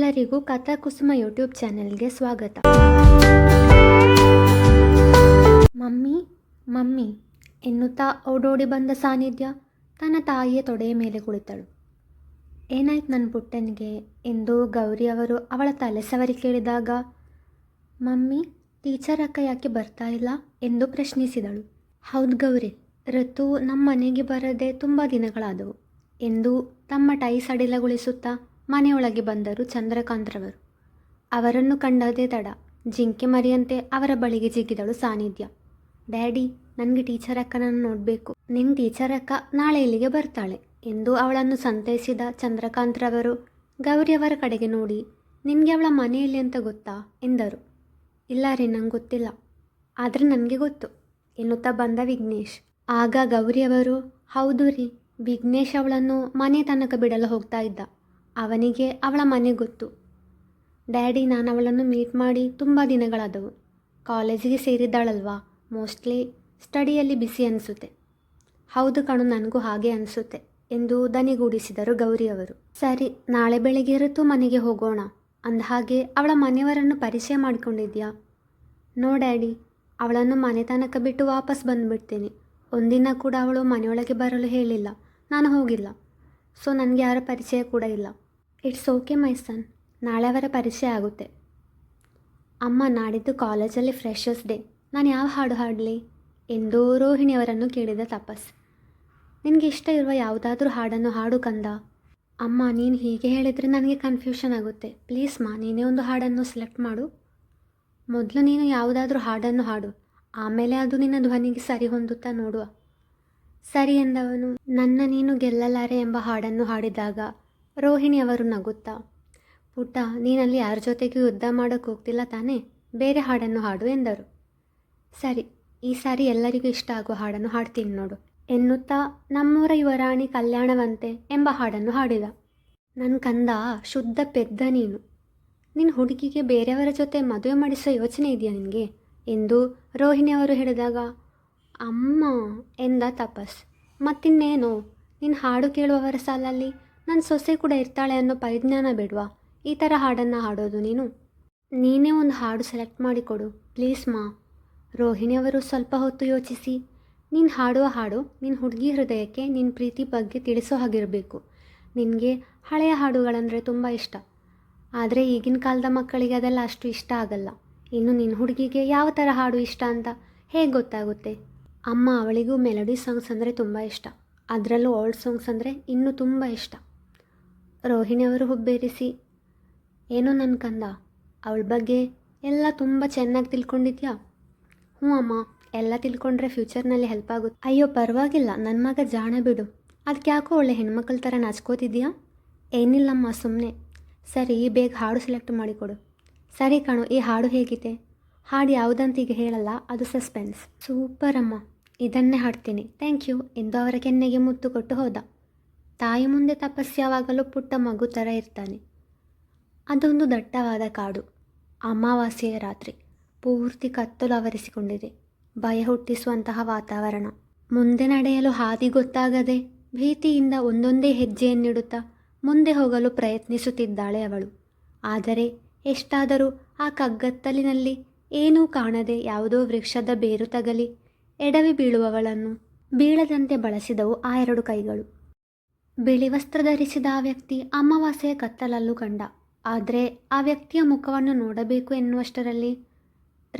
ಎಲ್ಲರಿಗೂ ಕಥಾಕುಸುಮ ಯೂಟ್ಯೂಬ್ ಚಾನೆಲ್ಗೆ ಸ್ವಾಗತ. ಮಮ್ಮಿ ಮಮ್ಮಿ ಎನ್ನುತ್ತಾ ಓಡೋಡಿ ಬಂದ ಸಾನ್ನಿಧ್ಯ ತನ್ನ ತಾಯಿಯ ತೊಡೆಯ ಮೇಲೆ ಕುಳಿತಳು. ಏನಾಯ್ತು ನನ್ನ ಪುಟ್ಟನಿಗೆ ಎಂದು ಗೌರಿ ಅವರು ಅವಳ ತಲೆ ಸವರಿ ಕೇಳಿದಾಗ, ಮಮ್ಮಿ ಟೀಚರ್ ಅಕ್ಕ ಯಾಕೆ ಬರ್ತಾ ಇಲ್ಲ ಎಂದು ಪ್ರಶ್ನಿಸಿದಳು. ಹೌದು ಗೌರಿ, ಋತು ನಮ್ಮ ಮನೆಗೆ ಬರದೆ ತುಂಬ ದಿನಗಳಾದವು ಎಂದು ತಮ್ಮ ಟೈ ಸಡಿಲಗೊಳಿಸುತ್ತಾ ಮನೆಯೊಳಗೆ ಬಂದರು ಚಂದ್ರಕಾಂತ್ರವರು. ಅವರನ್ನು ಕಂಡದೇ ತಡ ಜಿಂಕೆ ಮರಿಯಂತೆ ಅವರ ಬಳಿಗೆ ಜಿಗಿದಳು ಸಾನ್ನಿಧ್ಯ. ಡ್ಯಾಡಿ, ನನಗೆ ಟೀಚರ್ ಅಕ್ಕನನ್ನು ನೋಡಬೇಕು. ನಿನ್ನ ಟೀಚರ್ ಅಕ್ಕ ನಾಳೆ ಇಲ್ಲಿಗೆ ಬರ್ತಾಳೆ ಎಂದು ಅವಳನ್ನು ಸಂತೈಸಿದ ಚಂದ್ರಕಾಂತ್ರವರು ಗೌರಿಯವರ ಕಡೆಗೆ ನೋಡಿ, ನಿನಗೆ ಅವಳ ಮನೆಯಲ್ಲಿ ಅಂತ ಗೊತ್ತಾ ಎಂದರು. ಇಲ್ಲ ರೀ, ನಂಗೆ ಗೊತ್ತಿಲ್ಲ, ಆದರೆ ನನಗೆ ಗೊತ್ತು ಎನ್ನುತ್ತಾ ಬಂದ ವಿಘ್ನೇಶ್. ಆಗ ಗೌರಿಯವರು, ಹೌದು ರೀ, ವಿಘ್ನೇಶ್ ಅವಳನ್ನು ಮನೆ ತನಕ ಬಿಡಲು ಹೋಗ್ತಾ ಇದ್ದ. ಅವನಿಗೆ ಅವಳ ಮನೆ ಗೊತ್ತು. ಡ್ಯಾಡಿ, ನಾನು ಅವಳನ್ನು ಮೀಟ್ ಮಾಡಿ ತುಂಬ ದಿನಗಳಾದವು. ಕಾಲೇಜಿಗೆ ಸೇರಿದ್ದಾಳಲ್ವಾ, ಮೋಸ್ಟ್ಲಿ ಸ್ಟಡಿಯಲ್ಲಿ ಬಿಸಿ ಅನಿಸುತ್ತೆ. ಹೌದು ಕಣು, ನನಗೂ ಹಾಗೆ ಅನಿಸುತ್ತೆ ಎಂದು ದನಿಗೂಡಿಸಿದರು ಗೌರಿಯವರು. ಸರಿ, ನಾಳೆ ಬೆಳಗ್ಗೆ ಋತು ಮನೆಗೆ ಹೋಗೋಣ. ಅಂದಹಾಗೆ ಅವಳ ಮನೆಯವರನ್ನು ಪರಿಚಯ ಮಾಡಿಕೊಂಡಿದ್ಯಾ? ನೋ ಡ್ಯಾಡಿ, ಅವಳನ್ನು ಮನೆ ತನಕ ಬಿಟ್ಟು ವಾಪಸ್ ಬಂದುಬಿಡ್ತೀನಿ. ಒಂದಿನ ಕೂಡ ಅವಳು ಮನೆಯೊಳಗೆ ಬರಲು ಹೇಳಿಲ್ಲ, ನಾನು ಹೋಗಿಲ್ಲ. ಸೊ ನನಗೆ ಯಾರ ಪರಿಚಯ ಕೂಡ ಇಲ್ಲ. ಇಟ್ಸ್ ಓಕೆ ಮೈ ಸನ್, ನಾಳೆ ಅವರ ಪರಿಚಯ ಆಗುತ್ತೆ. ಅಮ್ಮ, ನಾಡಿದ್ದು ಕಾಲೇಜಲ್ಲಿ ಫ್ರೆಷರ್ಸ್ ಡೇ, ನಾನು ಯಾವ ಹಾಡು ಹಾಡಲಿ ಎಂದು ರೋಹಿಣಿಯವರನ್ನು ಕೇಳಿದ ತಪಸ್. ನಿನಗೆ ಇಷ್ಟ ಇರುವ ಯಾವುದಾದ್ರೂ ಹಾಡನ್ನು ಹಾಡು ಕಂದ. ಅಮ್ಮ, ನೀನು ಹೀಗೆ ಹೇಳಿದರೆ ನನಗೆ ಕನ್ಫ್ಯೂಷನ್ ಆಗುತ್ತೆ. ಪ್ಲೀಸ್ ಮಾ, ನೀನೇ ಒಂದು ಹಾಡನ್ನು ಸೆಲೆಕ್ಟ್ ಮಾಡು. ಮೊದಲು ನೀನು ಯಾವುದಾದ್ರೂ ಹಾಡನ್ನು ಹಾಡು, ಆಮೇಲೆ ಅದು ನಿನ್ನ ಧ್ವನಿಗೆ ಸರಿ ಹೊಂದುತ್ತಾ ನೋಡುವ. ಸರಿ ಎಂದವನು ನನ್ನ ನೀನು ಗೆಲ್ಲಲಾರೆ ಎಂಬ ಹಾಡನ್ನು ಹಾಡಿದಾಗ ರೋಹಿಣಿಯವರು ನಗುತ್ತಾ, ಪುಟ್ಟ, ನೀನಲ್ಲಿ ಯಾರ ಜೊತೆಗೂ ಯುದ್ಧ ಮಾಡೋಕ್ಕೆ ಹೋಗ್ತಿಲ್ಲ ತಾನೇ, ಬೇರೆ ಹಾಡನ್ನು ಹಾಡು ಎಂದರು. ಸರಿ, ಈ ಸಾರಿ ಎಲ್ಲರಿಗೂ ಇಷ್ಟ ಆಗುವ ಹಾಡನ್ನು ಹಾಡ್ತೀನಿ ನೋಡು ಎನ್ನುತ್ತಾ ನಮ್ಮೂರ ಯುವರಾಣಿ ಕಲ್ಯಾಣವಂತೆ ಎಂಬ ಹಾಡನ್ನು ಹಾಡಿದ. ನನ್ನ ಕಂದ, ಶುದ್ಧ ಪೆದ್ದ ನೀನು. ನಿನ್ನ ಹುಡುಗಿಗೆ ಬೇರೆಯವರ ಜೊತೆ ಮದುವೆ ಮಾಡಿಸೋ ಯೋಚನೆ ಇದೆಯಾ ನಿನಗೆ ಎಂದು ರೋಹಿಣಿಯವರು ಹೇಳಿದಾಗ, ಅಮ್ಮ ಎಂದ ತಪಸ್. ಮತ್ತಿನ್ನೇನು, ನಿನ್ನ ಹಾಡು ಕೇಳುವವರ ಸಾಲಲ್ಲಿ ನನ್ನ ಸೊಸೆ ಕೂಡ ಇರ್ತಾಳೆ ಅನ್ನೋ ಪರಿಜ್ಞಾನ ಬೇಡವಾ ಈ ಥರ ಹಾಡನ್ನು ಹಾಡೋದು ನೀನು? ನೀನೇ ಒಂದು ಹಾಡು ಸೆಲೆಕ್ಟ್ ಮಾಡಿಕೊಡು ಪ್ಲೀಸ್ ಮಾ. ರೋಹಿಣಿಯವರು ಸ್ವಲ್ಪ ಹೊತ್ತು ಯೋಚಿಸಿ, ನೀನು ಹಾಡುವ ಹಾಡು ನಿನ್ನ ಹುಡುಗಿ ಹೃದಯಕ್ಕೆ ನಿನ್ನ ಪ್ರೀತಿ ಬಗ್ಗೆ ತಿಳಿಸೋ ಹಾಗಿರಬೇಕು. ನಿನಗೆ ಹಳೆಯ ಹಾಡುಗಳಂದರೆ ತುಂಬ ಇಷ್ಟ, ಆದರೆ ಈಗಿನ ಕಾಲದ ಮಕ್ಕಳಿಗೆ ಅದೆಲ್ಲ ಅಷ್ಟು ಇಷ್ಟ ಆಗಲ್ಲ. ಇನ್ನು ನಿನ್ನ ಹುಡುಗಿಗೆ ಯಾವ ಥರ ಹಾಡು ಇಷ್ಟ ಅಂತ ಹೇಗೆ ಗೊತ್ತಾಗುತ್ತೆ? ಅಮ್ಮ, ಅವಳಿಗೂ ಮೆಲಡಿ ಸಾಂಗ್ಸ್ ಅಂದರೆ ತುಂಬ ಇಷ್ಟ, ಅದರಲ್ಲೂ ಓಲ್ಡ್ ಸಾಂಗ್ಸ್ ಅಂದರೆ ಇನ್ನೂ ತುಂಬ ಇಷ್ಟ. ರೋಹಿಣಿಯವರು ಹುಬ್ಬೇರಿಸಿ, ಏನೋ ನನ್ನ ಕಂದ, ಅವಳ ಬಗ್ಗೆ ಎಲ್ಲ ತುಂಬ ಚೆನ್ನಾಗಿ ತಿಳ್ಕೊಂಡಿದ್ಯಾ? ಹ್ಞೂ ಅಮ್ಮ, ಎಲ್ಲ ತಿಳ್ಕೊಂಡ್ರೆ ಫ್ಯೂಚರ್ನಲ್ಲಿ ಹೆಲ್ಪ್ ಆಗುತ್ತೆ. ಅಯ್ಯೋ ಪರವಾಗಿಲ್ಲ, ನನ್ನ ಮಗ ಜಾಣ ಬಿಡು, ಅದಕ್ಕೆ ಯಾಕೋ ಒಳ್ಳೆ ಹೆಣ್ಮಕ್ಳ ಥರ ನಾಚ್ಕೋತಿದ್ಯಾ? ಏನಿಲ್ಲಮ್ಮ, ಸುಮ್ಮನೆ. ಸರಿ, ಬೇಗ ಹಾಡು ಸೆಲೆಕ್ಟ್ ಮಾಡಿಕೊಡು. ಸರಿ ಕಣೋ, ಈ ಹಾಡು ಹೇಗಿದೆ? ಹಾಡು ಯಾವುದಂತ ಈಗ ಹೇಳಲ್ಲ, ಅದು ಸಸ್ಪೆನ್ಸ್. ಸೂಪರ್ ಅಮ್ಮ, ಇದನ್ನೇ ಹಾಡ್ತೀನಿ, ಥ್ಯಾಂಕ್ ಯು ಎಂದು ಅವರ ಕೆನ್ನೆಗೆ ಮುತ್ತು ಕೊಟ್ಟು ಹೋದ. ತಾಯಿ ಮುಂದೆ ತಪಸ್ಯಾವಾಗಲೂ ಪುಟ್ಟ ಮಗು ಥರ ಇರ್ತಾನೆ. ಅದೊಂದು ದಟ್ಟವಾದ ಕಾಡು. ಅಮಾವಾಸ್ಯೆಯ ರಾತ್ರಿ. ಪೂರ್ತಿ ಕತ್ತಲು ಆವರಿಸಿಕೊಂಡಿದೆ. ಭಯ ಹುಟ್ಟಿಸುವಂತಹ ವಾತಾವರಣ. ಮುಂದೆ ನಡೆಯಲು ಹಾದಿ ಗೊತ್ತಾಗದೆ ಭೀತಿಯಿಂದ ಒಂದೊಂದೇ ಹೆಜ್ಜೆಯನ್ನಿಡುತ್ತಾ ಮುಂದೆ ಹೋಗಲು ಪ್ರಯತ್ನಿಸುತ್ತಿದ್ದಾಳೆ ಅವಳು. ಆದರೆ ಎಷ್ಟಾದರೂ ಆ ಕಗ್ಗತ್ತಲಿನಲ್ಲಿ ಏನೂ ಕಾಣದೆ ಯಾವುದೋ ವೃಕ್ಷದ ಬೇರು ತಗಲಿ ಎಡವಿ ಬೀಳುವವಳನ್ನು ಬೀಳದಂತೆ ಬಳಸಿದವು ಆ ಎರಡು ಕೈಗಳು. ಬಿಳಿ ವಸ್ತ್ರ ಧರಿಸಿದ ಆ ವ್ಯಕ್ತಿ ಅಮಾವಾಸ್ಯೆಯ ಕತ್ತಲಲ್ಲೂ ಕಂಡ. ಆದರೆ ಆ ವ್ಯಕ್ತಿಯ ಮುಖವನ್ನು ನೋಡಬೇಕು ಎನ್ನುವಷ್ಟರಲ್ಲಿ,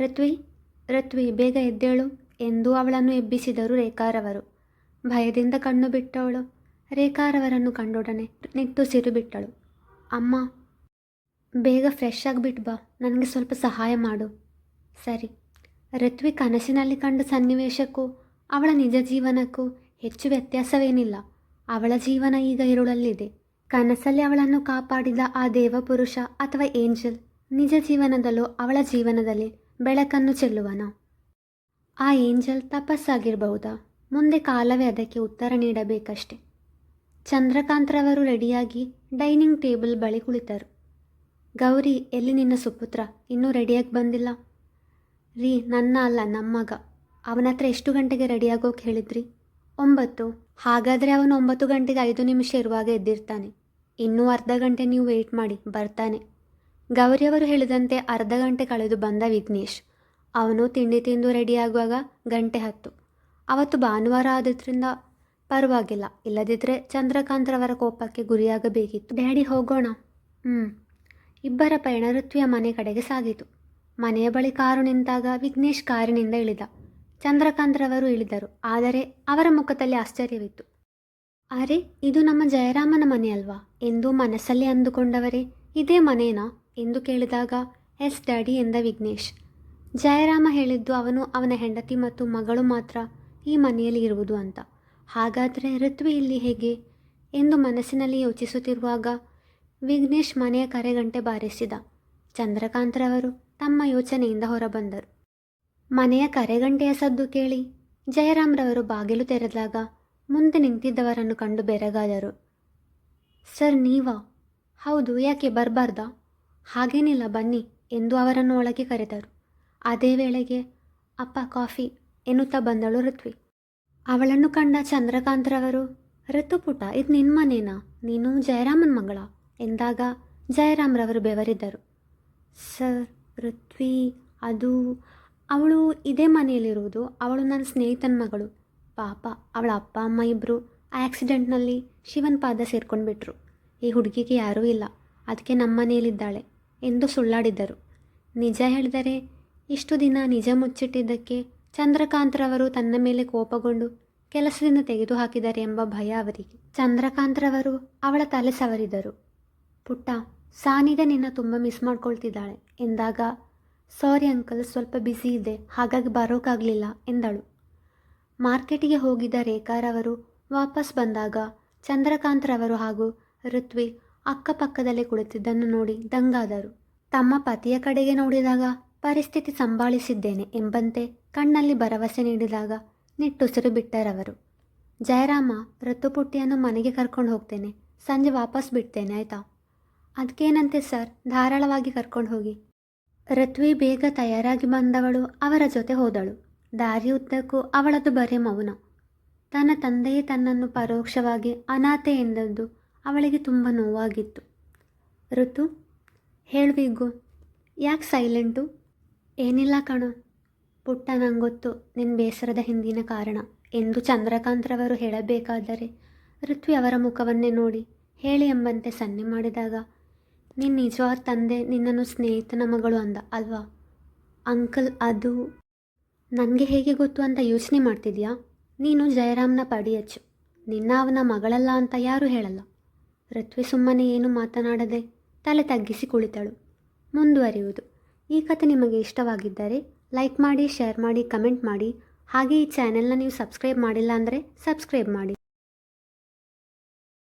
ಋತ್ವಿ ಬೇಗ ಎದ್ದೇಳು ಎಂದು ಅವಳನ್ನು ಎಬ್ಬಿಸಿದರು ರೇಖಾರವರು. ಭಯದಿಂದ ಕಣ್ಣು ಬಿಟ್ಟವಳು ರೇಖಾರವರನ್ನು ಕಂಡೊಡನೆ ನಿಟ್ಟುಸಿರು ಬಿಟ್ಟಳು. ಅಮ್ಮ, ಬೇಗ ಫ್ರೆಶ್ ಆಗಿಬಿಟ್ಟು ಬಾ, ನನಗೆ ಸ್ವಲ್ಪ ಸಹಾಯ ಮಾಡು. ಸರಿ. ಋತ್ವಿ ಕನಸಿನಲ್ಲಿ ಕಂಡ ಸನ್ನಿವೇಶಕ್ಕೂ ಅವಳ ನಿಜ ಜೀವನಕ್ಕೂ ಹೆಚ್ಚು ವ್ಯತ್ಯಾಸವೇನಿಲ್ಲ. ಅವಳ ಜೀವನ ಈಗ ഇരുಳಲ್ಲಿದೆ. ಕನಸಲ್ಲಿ ಅವಳನ್ನು ಕಾಪಾಡಿದ ಆ ದೇವಪುರುಷ ಅಥವಾ ಏಂಜಲ್ ನಿಜ ಜೀವನದಲ್ಲೂ ಅವಳ ಜೀವನದಲ್ಲಿ ಬೆಳಕನ್ನು ಚೆಲ್ಲುವನ? ಆ ಏಂಜಲ್ ತಪಸ್ಸಾಗಿರಬಹುದಾ? ಮುಂದೆ ಕಾಲವೇ ಅದಕ್ಕೆ ಉತ್ತರ ನೀಡಬೇಕಷ್ಟೆ. ಚಂದ್ರಕಾಂತ್ರವರು ರೆಡಿಯಾಗಿ ಡೈನಿಂಗ್ ಟೇಬಲ್ ಬಳಿ ಕುಳಿತರು. ಗೌರಿ, ಎಲ್ಲಿ ನಿನ್ನ ಸುಪುತ್ರ? ಇನ್ನೂ ರೆಡಿಯಾಗಿ ಬಂದಿಲ್ಲ? ರೀ, ನನ್ನ ಅಲ್ಲ, ನಮ್ಮ ಮಗ. ಅವನ ಹತ್ರ ಎಷ್ಟು ಗಂಟೆಗೆ ರೆಡಿಯಾಗೋಕೆ ಹೇಳಿದ್ರಿ? 9. ಹಾಗಾದರೆ ಅವನು 9 ಗಂಟೆಗೆ 5 ನಿಮಿಷ ಇರುವಾಗ ಎದ್ದಿರ್ತಾನೆ. ಇನ್ನೂ ಅರ್ಧ ಗಂಟೆ ನೀವು ವೆಯ್ಟ್ ಮಾಡಿ, ಬರ್ತಾನೆ ಗೌರಿಯವರು ಹೇಳಿದಂತೆ ಅರ್ಧ ಗಂಟೆ ಕಳೆದು ಬಂದ ವಿಘ್ನೇಶ್. ಅವನು ತಿಂಡಿ ತಿಂದು ರೆಡಿಯಾಗುವಾಗ 1:10. ಅವತ್ತು ಭಾನುವಾರ ಆದ್ರಿಂದ ಪರವಾಗಿಲ್ಲ, ಇಲ್ಲದಿದ್ದರೆ ಚಂದ್ರಕಾಂತ್ರವರ ಕೋಪಕ್ಕೆ ಗುರಿಯಾಗಬೇಕಿತ್ತು. ಡ್ಯಾಡಿ ಹೋಗೋಣ. ಇಬ್ಬರ ಪಯಣ ಋತ್ವಿಯ ಮನೆ ಕಡೆಗೆ ಸಾಗಿತು. ಮನೆಯ ಬಳಿ ಕಾರು ನಿಂತಾಗ ವಿಘ್ನೇಶ್ ಕಾರಿನಿಂದ ಇಳಿದ. ಚಂದ್ರಕಾಂತ್ರವರು ಇಳಿದರು. ಆದರೆ ಅವರ ಮುಖದಲ್ಲಿ ಆಶ್ಚರ್ಯವಿತ್ತು. ಅರೆ, ಇದು ನಮ್ಮ ಜಯರಾಮನ ಮನೆ ಅಲ್ವಾ ಎಂದು ಮನಸ್ಸಲ್ಲಿ ಅಂದುಕೊಂಡವರೇ, ಇದೇ ಮನೇನಾ ಎಂದು ಕೇಳಿದಾಗ ಎಸ್ ಡ್ಯಾಡಿ ಎಂದ ವಿಘ್ನೇಶ್. ಜಯರಾಮ ಹೇಳಿದ್ದು ಅವನು, ಅವನ ಹೆಂಡತಿ ಮತ್ತು ಮಗಳು ಮಾತ್ರ ಈ ಮನೆಯಲ್ಲಿ ಇರುವುದು ಅಂತ. ಹಾಗಾದರೆ ಋತ್ವಿ ಇಲ್ಲಿ ಹೇಗೆ ಎಂದು ಮನಸ್ಸಿನಲ್ಲಿ ಯೋಚಿಸುತ್ತಿರುವಾಗ ವಿಘ್ನೇಶ್ ಮನೆಯ ಕರೆಗಂಟೆ ಬಾರಿಸಿದ. ಚಂದ್ರಕಾಂತ್ರವರು ತಮ್ಮ ಯೋಚನೆಯಿಂದ ಹೊರಬಂದರು. ಮನೆಯ ಕರೆಗಂಟೆಯ ಸದ್ದು ಕೇಳಿ ಜಯರಾಮ್ರವರು ಬಾಗಿಲು ತೆರೆದಾಗ ಮುಂದೆ ನಿಂತಿದ್ದವರನ್ನು ಕಂಡು ಬೆರಗಾದರು. ಸರ್, ನೀವಾ? ಹೌದು, ಯಾಕೆ ಬರಬಾರ್ದಾ? ಹಾಗೇನಿಲ್ಲ, ಬನ್ನಿ ಎಂದು ಅವರನ್ನು ಒಳಗೆ ಕರೆದರು. ಅದೇ ವೇಳೆಗೆ ಅಪ್ಪ ಕಾಫಿ ಎನ್ನುತ್ತಾ ಬಂದಳು ಋತ್ವಿ. ಅವಳನ್ನು ಕಂಡ ಚಂದ್ರಕಾಂತ್ರವರು, ಋತು ಪುಟ, ಇದು ನಿನ್ನ ಮನೇನಾ? ನೀನು ಜಯರಾಮನ್ ಮಗಳ ಎಂದಾಗ ಜಯರಾಮ್ರವರು ಬೆವರಿದ್ದರು. ಸರ್, ಋತ್ವಿ ಅದು ಅವಳು ಇದೇ ಮನೆಯಲ್ಲಿರುವುದು. ಅವಳು ನನ್ನ ಸ್ನೇಹಿತನ ಮಗಳು. ಪಾಪ, ಅವಳ ಅಪ್ಪ ಅಮ್ಮ ಇಬ್ಬರು ಆಕ್ಸಿಡೆಂಟ್ನಲ್ಲಿ ಶಿವನ ಪಾದ ಸೇರ್ಕೊಂಡ್ಬಿಟ್ರು. ಈ ಹುಡುಗಿಗೆ ಯಾರೂ ಇಲ್ಲ, ಅದಕ್ಕೆ ನಮ್ಮ ಮನೆಯಲ್ಲಿದ್ದಾಳೆ ಎಂದು ಸುಳ್ಳಾಡಿದ್ದರು. ನಿಜ ಹೇಳಿದರೆ ಇಷ್ಟು ದಿನ ನಿಜ ಮುಚ್ಚಿಟ್ಟಿದ್ದಕ್ಕೆ ಚಂದ್ರಕಾಂತ್ರವರು ತನ್ನ ಮೇಲೆ ಕೋಪಗೊಂಡು ಕೆಲಸದಿಂದ ತೆಗೆದುಹಾಕಿದ್ದಾರೆ ಎಂಬ ಭಯ ಅವರಿಗೆ. ಚಂದ್ರಕಾಂತ್ರವರು ಅವಳ ತಲೆ ಸವರಿದರು. ಪುಟ್ಟ, ಸಾನಿದೆ ನಿನ್ನ ತುಂಬ ಮಿಸ್ ಮಾಡ್ಕೊಳ್ತಿದ್ದಾಳೆ ಎಂದಾಗ, ಸಾರಿ ಅಂಕಲ್, ಸ್ವಲ್ಪ ಬ್ಯುಸಿ ಇದೆ, ಹಾಗಾಗಿ ಬರೋಕ್ಕಾಗಲಿಲ್ಲ ಎಂದಳು. ಮಾರ್ಕೆಟಿಗೆ ಹೋಗಿದ್ದ ರೇಖಾರವರು ವಾಪಸ್ ಬಂದಾಗ ಚಂದ್ರಕಾಂತ್ರವರು ಹಾಗೂ ಋತ್ವಿ ಅಕ್ಕಪಕ್ಕದಲ್ಲೇ ಕುಳಿತಿದ್ದನ್ನು ನೋಡಿ ದಂಗಾದರು. ತಮ್ಮ ಪತಿಯ ಕಡೆಗೆ ನೋಡಿದಾಗ ಪರಿಸ್ಥಿತಿ ಸಂಭಾಳಿಸಿದ್ದೇನೆ ಎಂಬಂತೆ ಕಣ್ಣಲ್ಲಿ ಭರವಸೆ ನೀಡಿದಾಗ ನಿಟ್ಟುಸಿರು ಬಿಟ್ಟರವರು. ಜಯರಾಮ, ಋತುಪುಟ್ಟಿಯನ್ನು ಮನೆಗೆ ಕರ್ಕೊಂಡು ಹೋಗ್ತೇನೆ, ಸಂಜೆ ವಾಪಸ್ ಬಿಡ್ತೇನೆ, ಆಯಿತಾ? ಅದಕ್ಕೇನಂತೆ ಸರ್, ಧಾರಾಳವಾಗಿ ಕರ್ಕೊಂಡು ಹೋಗಿ. ಋತ್ವಿ ಬೇಗ ತಯಾರಾಗಿ ಬಂದವಳು ಅವರ ಜೊತೆ ಹೋದಳು. ದಾರಿಯುದ್ದಕ್ಕೂ ಅವಳದು ಬರೇ ಮೌನ. ತನ್ನ ತಂದೆಯೇ ತನ್ನನ್ನು ಪರೋಕ್ಷವಾಗಿ ಅನಾಥೆ ಎಂದದ್ದು ಅವಳಿಗೆ ತುಂಬ ನೋವಾಗಿತ್ತು. ಋತು, ಹೇಳುವಿಗು, ಯಾಕೆ ಸೈಲೆಂಟು? ಏನಿಲ್ಲ ಕಣೋ ಪುಟ್ಟ, ನಂಗೊತ್ತು ನಿನ್ನ ಬೇಸರದ ಹಿಂದಿನ ಕಾರಣ ಎಂದು ಚಂದ್ರಕಾಂತ್ರವರು ಹೇಳಬೇಕಾದರೆ ಋತ್ವಿ ಅವರ ಮುಖವನ್ನೇ ನೋಡಿ ಹೇಳಿ ಎಂಬಂತೆ ಸನ್ನೆ ಮಾಡಿದಾಗ, ನಿನ್ನ ನಿಜವಾದ ತಂದೆ ನಿನ್ನನ್ನು ಸ್ನೇಹಿತನ ಮಗಳು ಅಂದ ಅಲ್ವಾ? ಅಂಕಲ್, ಅದು ನನಗೆ ಹೇಗೆ ಗೊತ್ತು ಅಂತ ಯೋಚನೆ ಮಾಡ್ತಿದ್ಯಾ? ನೀನು ಜಯರಾಮ್ನ ಪಡಿಯಚ್ಚು, ನಿನ್ನ ಅವನ ಮಗಳಲ್ಲ ಅಂತ ಯಾರೂ ಹೇಳಲ್ಲ. ಋತ್ವಿ ಸುಮ್ಮನೆ ಏನು ಮಾತನಾಡದೆ ತಲೆ ತಗ್ಗಿಸಿ ಕುಳಿತಳು. ಮುಂದುವರಿಯುವುದು. ಈ ಕಥೆ ನಿಮಗೆ ಇಷ್ಟವಾಗಿದ್ದರೆ ಲೈಕ್ ಮಾಡಿ, ಶೇರ್ ಮಾಡಿ, ಕಮೆಂಟ್ ಮಾಡಿ. ಹಾಗೆ ಈ ಚಾನೆಲ್ನ ನೀವು ಸಬ್ಸ್ಕ್ರೈಬ್ ಮಾಡಿಲ್ಲ ಅಂದರೆ ಸಬ್ಸ್ಕ್ರೈಬ್ ಮಾಡಿ.